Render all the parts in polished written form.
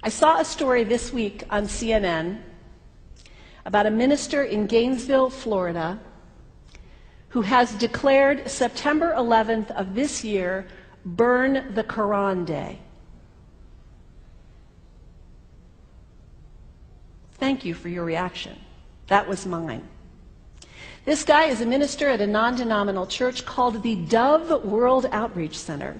I saw a story this week on CNN about a minister in Gainesville, Florida, who has declared September 11th of this year Burn the Quran Day. Thank you for your reaction. That was mine. This guy is a minister at a non-denominational church called the Dove World Outreach Center.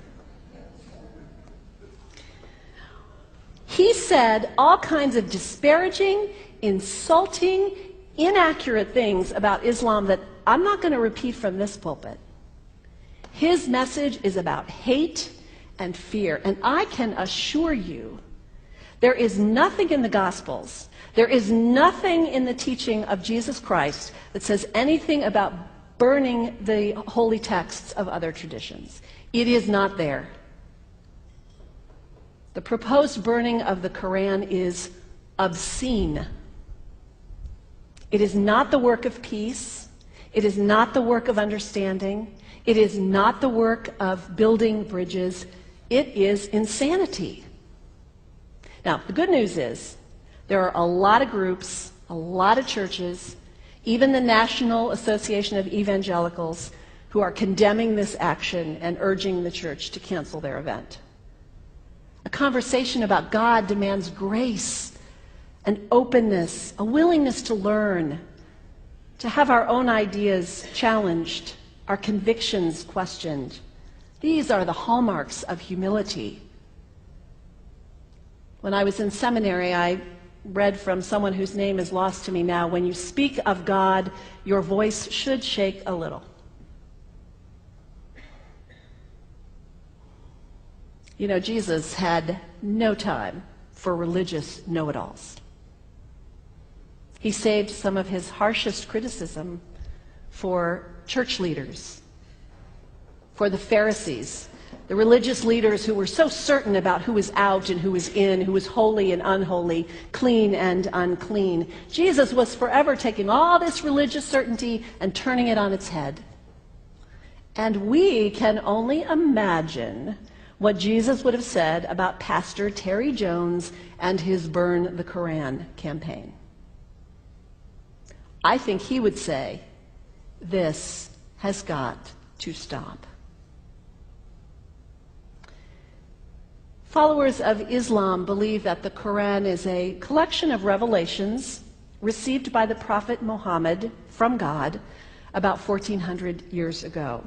He said all kinds of disparaging, insulting, inaccurate things about Islam that I'm not going to repeat from this pulpit. His message is about hate and fear, and I can assure you there is nothing in the Gospels, there is nothing in the teaching of Jesus Christ that says anything about burning the holy texts of other traditions. It is not there. The proposed burning of the Quran is obscene. It is not the work of peace. It is not the work of understanding. It is not the work of building bridges. It is insanity. Now, the good news is there are a lot of groups, a lot of churches, even the National Association of Evangelicals, who are condemning this action and urging the church to cancel their event. A conversation about God demands grace and openness, a willingness to learn, to have our own ideas challenged, our convictions questioned. These are the hallmarks of humility. When I was in seminary, I read from someone whose name is lost to me now, when you speak of God, your voice should shake a little. You know, Jesus had no time for religious know-it-alls. He saved some of his harshest criticism for church leaders, for the Pharisees, the religious leaders who were so certain about who was out and who was in, who was holy and unholy, clean and unclean. Jesus was forever taking all this religious certainty and turning it on its head. And we can only imagine what Jesus would have said about Pastor Terry Jones and his Burn the Quran campaign. I think he would say, this has got to stop. Followers of Islam believe that the Quran is a collection of revelations received by the Prophet Muhammad from God about 1400 years ago.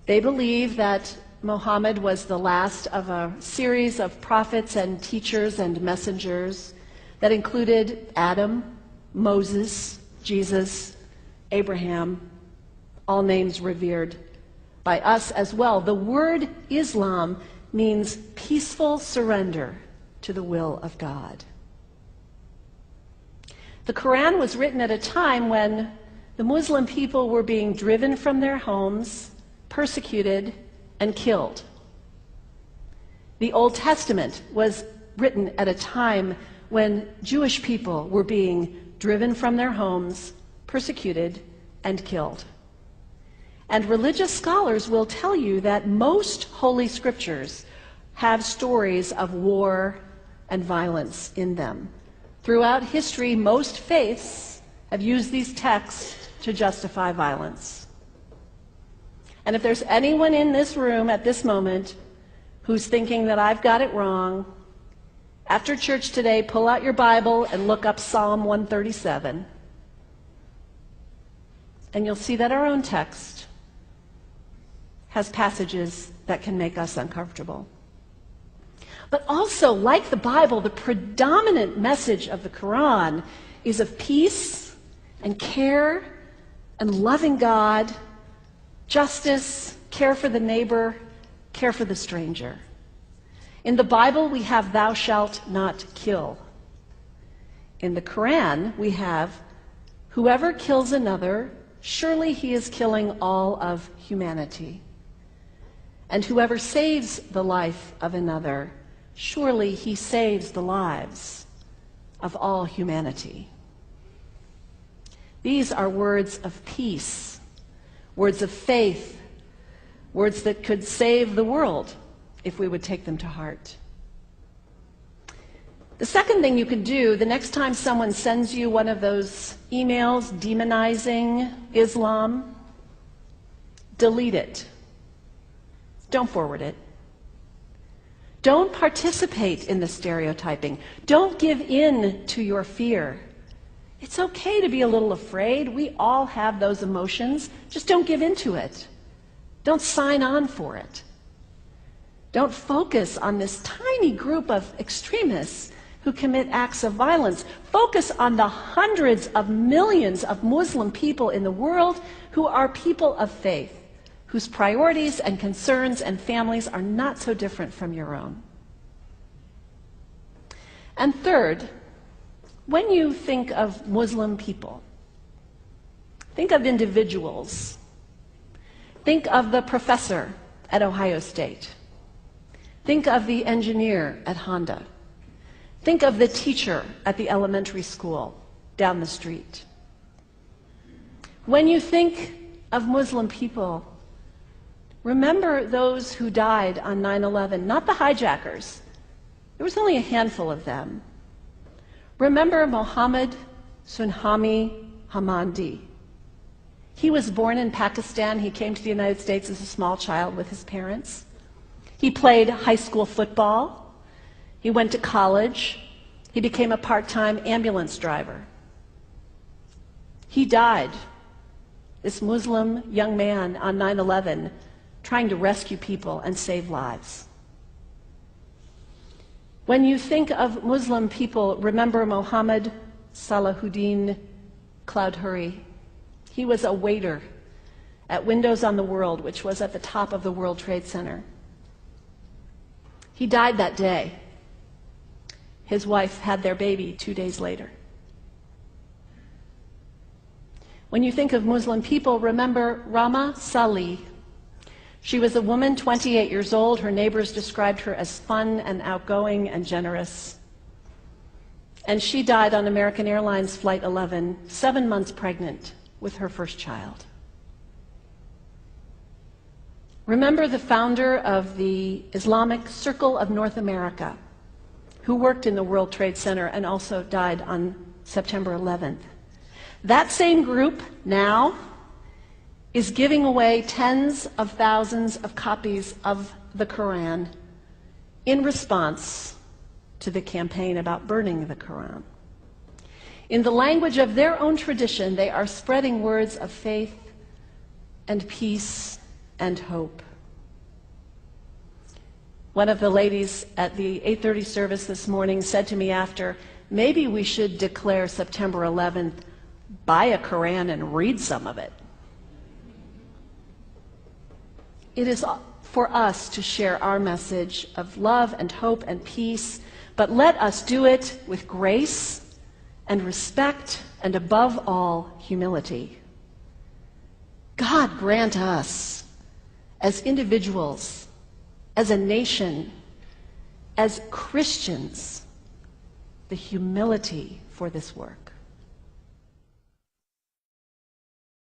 They believe that Muhammad was the last of a series of prophets and teachers and messengers that included Adam, Moses, Jesus, Abraham, all names revered by us as well. The word Islam means peaceful surrender to the will of God. The Quran was written at a time when the Muslim people were being driven from their homes, persecuted, and killed. The Old Testament was written at a time when Jewish people were being driven from their homes, persecuted, and killed. And religious scholars will tell you that most holy scriptures have stories of war and violence in them. Throughout history, most faiths have used these texts to justify violence. And if there's anyone in this room at this moment who's thinking that I've got it wrong, after church today, pull out your Bible and look up Psalm 137. And you'll see that our own text has passages that can make us uncomfortable. But also, like the Bible, the predominant message of the Quran is of peace and care and loving God, justice, care for the neighbor, care for the stranger. In the Bible, we have thou shalt not kill. In the Quran, we have whoever kills another, surely he is killing all of humanity. And whoever saves the life of another, surely he saves the lives of all humanity. These are words of peace, words of faith, words that could save the world if we would take them to heart. The second thing you can do, the next time someone sends you one of those emails demonizing Islam, delete it. Don't forward it. Don't participate in the stereotyping. Don't give in to your fear. It's okay to be a little afraid. We all have those emotions. Just don't give in to it. Don't sign on for it. Don't focus on this tiny group of extremists who commit acts of violence. Focus on the hundreds of millions of Muslim people in the world who are people of faith, whose priorities and concerns and families are not so different from your own. And third, when you think of Muslim people, think of individuals. Think of the professor at Ohio State. Think of the engineer at Honda. Think of the teacher at the elementary school down the street. When you think of Muslim people, remember those who died on 9/11, not the hijackers. There was only a handful of them. Remember Mohammed Sunhami Hamandi. He was born in Pakistan. He came to the United States as a small child with his parents. He played high school football. He went to college. He became a part-time ambulance driver. He died, this Muslim young man, on 9/11, trying to rescue people and save lives. When you think of Muslim people, remember Mohammed Salahuddin Cloudhurry. He was a waiter at Windows on the World, which was at the top of the World Trade Center. He died that day. His wife had their baby 2 days later. When you think of Muslim people, remember Rama Salih. She was a woman, 28 years old. Her neighbors described her as fun and outgoing and generous. And she died on American Airlines Flight 11, 7 months pregnant with her first child. Remember the founder of the Islamic Circle of North America, who worked in the World Trade Center and also died on September 11th. That same group now is giving away tens of thousands of copies of the Quran in response to the campaign about burning the Quran. In the language of their own tradition, they are spreading words of faith and peace and hope. One of the ladies at the 8:30 service this morning said to me after, maybe we should declare September 11th, buy a Quran and read some of it. It is for us to share our message of love and hope and peace, but let us do it with grace and respect and above all, humility. God grant us, as individuals, as a nation, as Christians, the humility for this work.